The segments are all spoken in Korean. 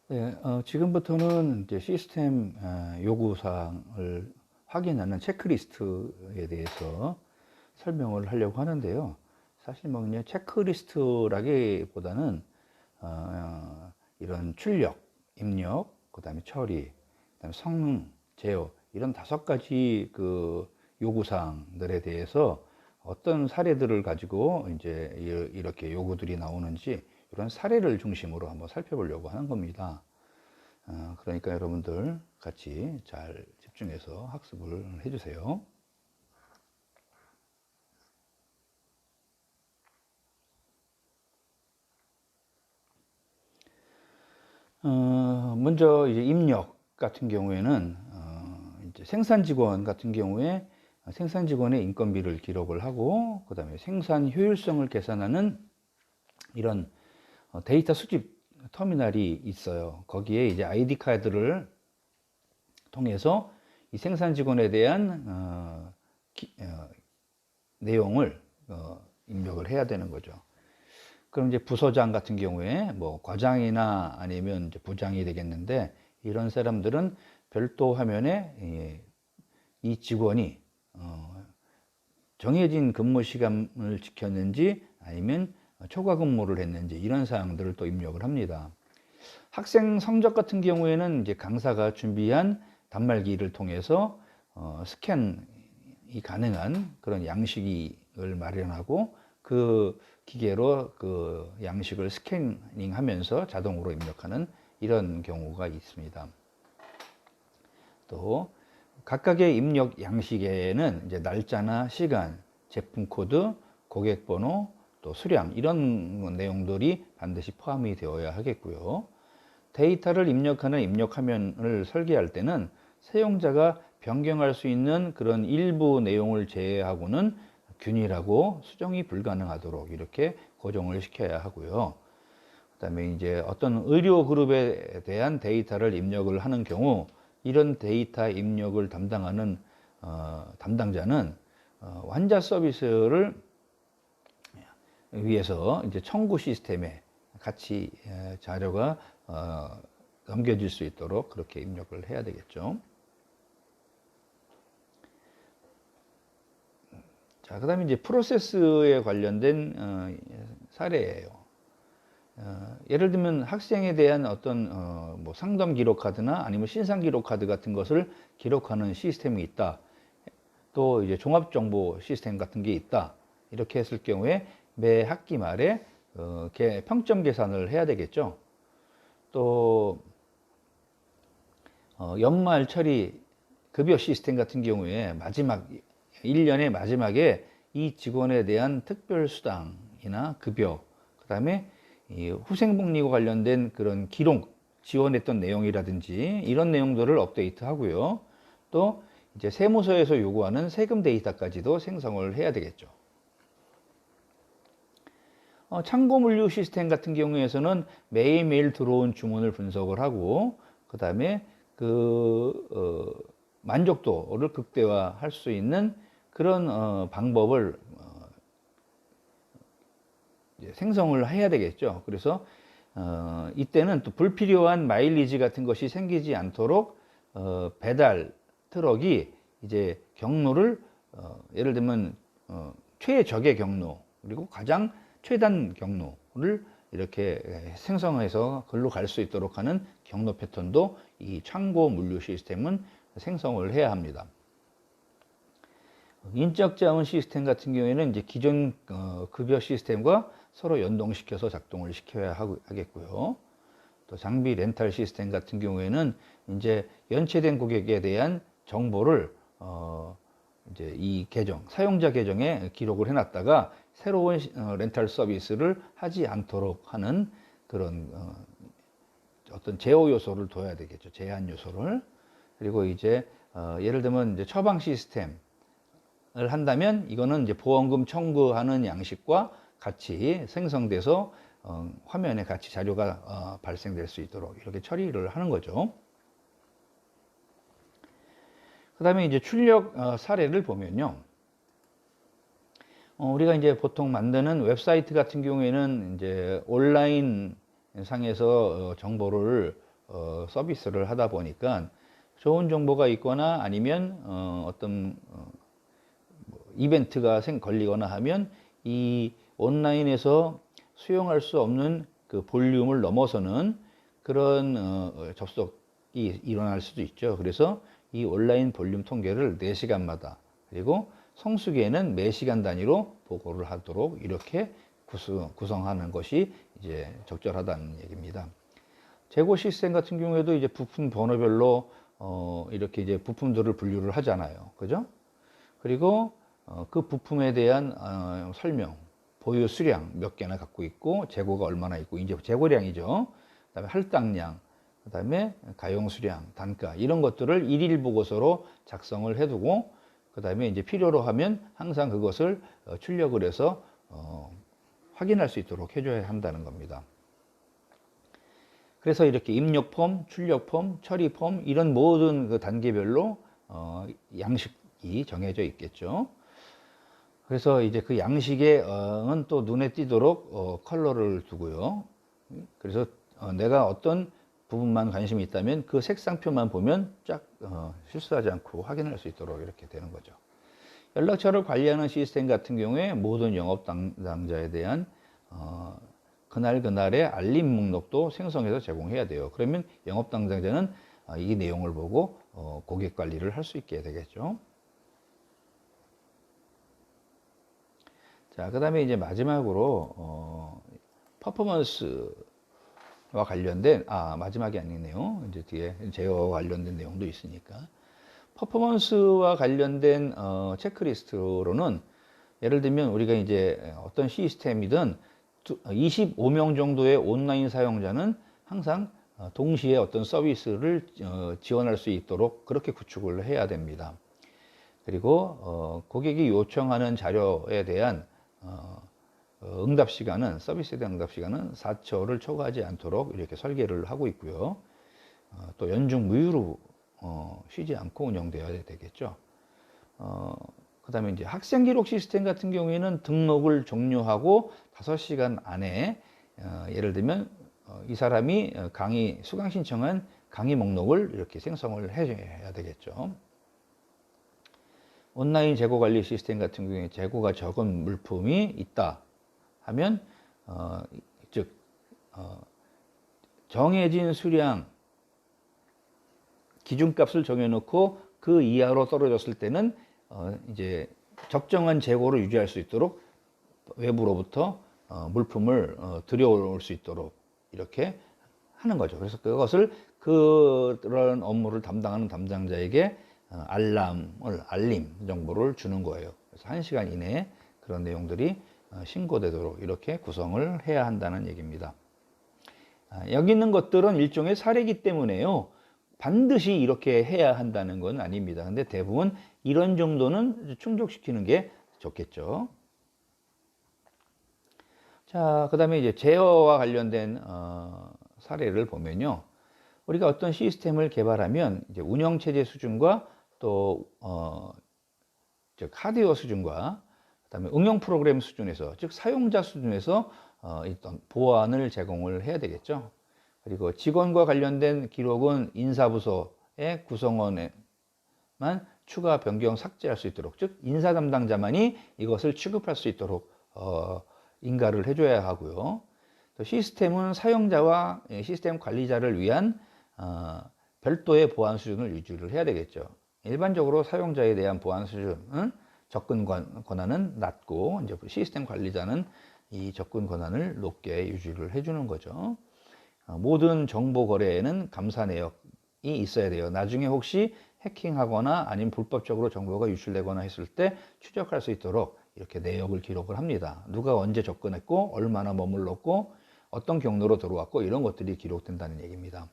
네, 지금부터는 이제 시스템 요구사항을 확인하는 체크리스트에 대해서 설명을 하려고 하는데요. 사실 뭐 그냥 체크리스트라기보다는 이런 출력, 입력, 그다음에 처리, 그다음에 성능, 제어 이런 5가지 그 요구사항들에 대해서 어떤 사례들을 가지고 이제 이렇게 요구들이 나오는지 이런 사례를 중심으로 한번 살펴보려고 하는 겁니다. 그러니까 여러분들 같이 잘 집중해서 학습을 해주세요. 먼저 이제 입력 같은 경우에는 이제 생산 직원 같은 경우에 생산 직원의 인건비를 기록을 하고 그다음에 생산 효율성을 계산하는 이런 데이터 수집 터미널이 있어요. 거기에 이제 아이디 카드를 통해서 이 생산 직원에 대한 내용을 입력을 해야 되는 거죠. 그럼 이제 부서장 같은 경우에 뭐 과장이나 아니면 이제 부장이 되겠는데 이런 사람들은 별도 화면에 이 직원이 정해진 근무 시간을 지켰는지 아니면 초과 근무를 했는지 이런 사항들을 또 입력을 합니다. 학생 성적 같은 경우에는 이제 강사가 준비한 단말기를 통해서 스캔이 가능한 그런 양식을 마련하고 그 기계로 그 양식을 스캐닝하면서 자동으로 입력하는 이런 경우가 있습니다. 또 각각의 입력 양식에는 이제 날짜나 시간, 제품 코드, 고객 번호, 또 수량 이런 내용들이 반드시 포함이 되어야 하겠고요. 데이터를 입력하는 입력 화면을 설계할 때는 사용자가 변경할 수 있는 그런 일부 내용을 제외하고는 균일하고 수정이 불가능하도록 이렇게 고정을 시켜야 하고요. 그다음에 이제 어떤 의료 그룹에 대한 데이터를 입력을 하는 경우 이런 데이터 입력을 담당하는 담당자는 환자 서비스를 위해서 이제 청구 시스템에 같이 자료가 넘겨질 수 있도록 그렇게 입력을 해야 되겠죠. 자, 그 다음에 이제 프로세스에 관련된 사례예요. 예를 들면 학생에 대한 어떤 뭐 상담 기록 카드나 아니면 신상 기록 카드 같은 것을 기록하는 시스템이 있다. 또 이제 종합 정보 시스템 같은 게 있다. 이렇게 했을 경우에 매 학기 말에 평점 계산을 해야 되겠죠. 또 연말 처리 급여 시스템 같은 경우에 마지막 1년의 마지막에 이 직원에 대한 특별 수당이나 급여, 그다음에 이 후생복리와 관련된 그런 기록 지원했던 내용이라든지 이런 내용들을 업데이트하고요. 또 이제 세무서에서 요구하는 세금 데이터까지도 생성을 해야 되겠죠. 참고 물류 시스템 같은 경우에서는 매일매일 들어온 주문을 분석을 하고 그다음에 만족도를 극대화할 수 있는 그런 방법을 생성을 해야 되겠죠. 그래서 이때는 또 불필요한 마일리지 같은 것이 생기지 않도록 배달 트럭이 이제 경로를 예를 들면 최적의 경로 그리고 가장 최단 경로를 이렇게 생성해서 글로 갈 수 있도록 하는 경로 패턴도 이 창고 물류 시스템은 생성을 해야 합니다. 인적 자원 시스템 같은 경우에는 이제 기존 급여 시스템과 서로 연동시켜서 작동을 시켜야 하겠고요. 또 장비 렌탈 시스템 같은 경우에는 이제 연체된 고객에 대한 정보를 이제 이 계정, 사용자 계정에 기록을 해놨다가 새로운 렌탈 서비스를 하지 않도록 하는 그런 어떤 제어 요소를 둬야 되겠죠. 제한 요소를. 그리고 이제 예를 들면 이제 처방 시스템을 한다면 이거는 이제 보험금 청구하는 양식과 같이 생성돼서 화면에 같이 자료가 발생될 수 있도록 이렇게 처리를 하는 거죠. 그 다음에 이제 출력 사례를 보면요. 우리가 이제 보통 만드는 웹사이트 같은 경우에는 이제 온라인 상에서 정보를 서비스를 하다 보니까 좋은 정보가 있거나 아니면 어떤 이벤트가 걸리거나 하면 이 온라인에서 수용할 수 없는 그 볼륨을 넘어서는 그런 접속이 일어날 수도 있죠. 그래서 이 온라인 볼륨 통계를 4시간마다 그리고 성수기에는 매시간 단위로 보고를 하도록 이렇게 구성하는 것이 이제 적절하다는 얘기입니다. 재고 시스템 같은 경우에도 이제 부품 번호별로 이렇게 이제 부품들을 분류를 하잖아요. 그죠? 그리고 그 부품에 대한 설명, 보유 수량 몇 개나 갖고 있고 재고가 얼마나 있고 이제 재고량이죠. 그다음에 할당량, 그다음에 가용 수량, 단가 이런 것들을 일일 보고서로 작성을 해두고 그다음에 이제 필요로 하면 항상 그것을 출력을 해서 확인할 수 있도록 해줘야 한다는 겁니다. 그래서 이렇게 입력 폼, 출력 폼, 처리 폼 이런 모든 그 단계별로 양식이 정해져 있겠죠. 그래서 이제 그 양식에는 또 눈에 띄도록 컬러를 두고요. 그래서 내가 어떤 부분만 관심이 있다면 그 색상표만 보면 쫙 실수하지 않고 확인할 수 있도록 이렇게 되는 거죠. 연락처를 관리하는 시스템 같은 경우에 모든 영업 담당자에 대한 그날의 알림 목록도 생성해서 제공해야 돼요. 그러면 영업 담당자는 이 내용을 보고 고객 관리를 할 수 있게 되겠죠. 자, 그 다음에 이제 마지막으로 퍼포먼스와 관련된 마지막이 아니네요. 이제 뒤에 제어와 관련된 내용도 있으니까 퍼포먼스와 관련된 체크리스트로는 예를 들면 우리가 이제 어떤 시스템이든 25명 정도의 온라인 사용자는 항상 동시에 어떤 서비스를 지원할 수 있도록 그렇게 구축을 해야 됩니다. 그리고 고객이 요청하는 자료에 대한 응답 시간은 서비스에 대한 응답 시간은 4초를 초과하지 않도록 이렇게 설계를 하고 있고요. 또 연중 무휴로 쉬지 않고 운영되어야 되겠죠. 그 다음에 이제 학생 기록 시스템 같은 경우에는 등록을 종료하고 5시간 안에 예를 들면 이 사람이 강의 수강 신청한 강의 목록을 이렇게 생성을 해야 되겠죠. 온라인 재고 관리 시스템 같은 경우에 재고가 적은 물품이 있다 하면 즉 정해진 수량 기준값을 정해놓고 그 이하로 떨어졌을 때는 이제 적정한 재고를 유지할 수 있도록 외부로부터 물품을 들여올 수 있도록 이렇게 하는 거죠. 그래서 그것을 그런 업무를 담당하는 담당자에게 알림 정보를 주는 거예요. 그래서 1시간 이내에 그런 내용들이 신고되도록 이렇게 구성을 해야 한다는 얘기입니다. 여기 있는 것들은 일종의 사례이기 때문에요. 반드시 이렇게 해야 한다는 건 아닙니다. 근데 대부분 이런 정도는 충족시키는 게 좋겠죠. 자, 그 다음에 이제 제어와 관련된 사례를 보면요. 우리가 어떤 시스템을 개발하면 이제 운영체제 수준과 또 즉 하드웨어 수준과 그다음에 응용 프로그램 수준에서 즉 사용자 수준에서 일단 보안을 제공을 해야 되겠죠. 그리고 직원과 관련된 기록은 인사부서의 구성원에만 추가 변경 삭제할 수 있도록 즉 인사 담당자만이 이것을 취급할 수 있도록 인가를 해줘야 하고요. 또 시스템은 사용자와 시스템 관리자를 위한 별도의 보안 수준을 유지를 해야 되겠죠. 일반적으로 사용자에 대한 보안 수준은 접근 권한은 낮고 이제 시스템 관리자는 이 접근 권한을 높게 유지를 해주는 거죠. 모든 정보 거래에는 감사 내역이 있어야 돼요. 나중에 혹시 해킹하거나 아니면 불법적으로 정보가 유출되거나 했을 때 추적할 수 있도록 이렇게 내역을 기록을 합니다. 누가 언제 접근했고 얼마나 머물렀고 어떤 경로로 들어왔고 이런 것들이 기록된다는 얘기입니다.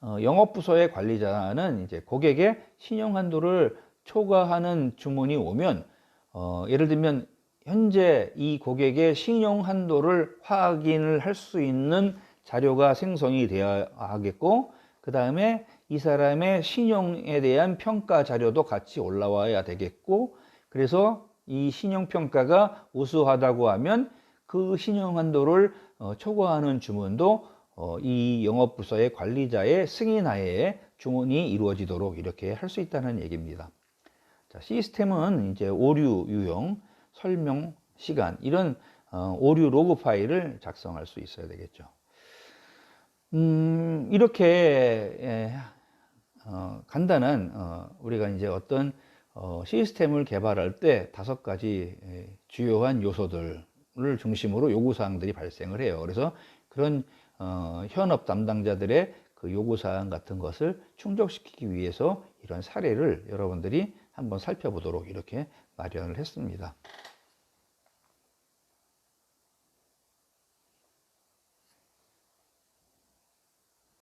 영업부서의 관리자는 이제 고객의 신용 한도를 초과하는 주문이 오면 예를 들면 현재 이 고객의 신용 한도를 확인을 할 수 있는 자료가 생성이 되어야 하겠고 그 다음에 이 사람의 신용에 대한 평가 자료도 같이 올라와야 되겠고 그래서 이 신용평가가 우수하다고 하면 그 신용 한도를 초과하는 주문도 이 영업부서의 관리자의 승인하에 주문이 이루어지도록 이렇게 할 수 있다는 얘기입니다. 자, 시스템은 이제 오류 유형, 설명, 시간 이런 오류 로그 파일을 작성할 수 있어야 되겠죠. 이렇게 간단한 우리가 이제 어떤 시스템을 개발할 때 5가지 주요한 요소들을 중심으로 요구사항들이 발생을 해요. 그래서 그런 현업 담당자들의 그 요구사항 같은 것을 충족시키기 위해서 이런 사례를 여러분들이 한번 살펴보도록 이렇게 마련을 했습니다.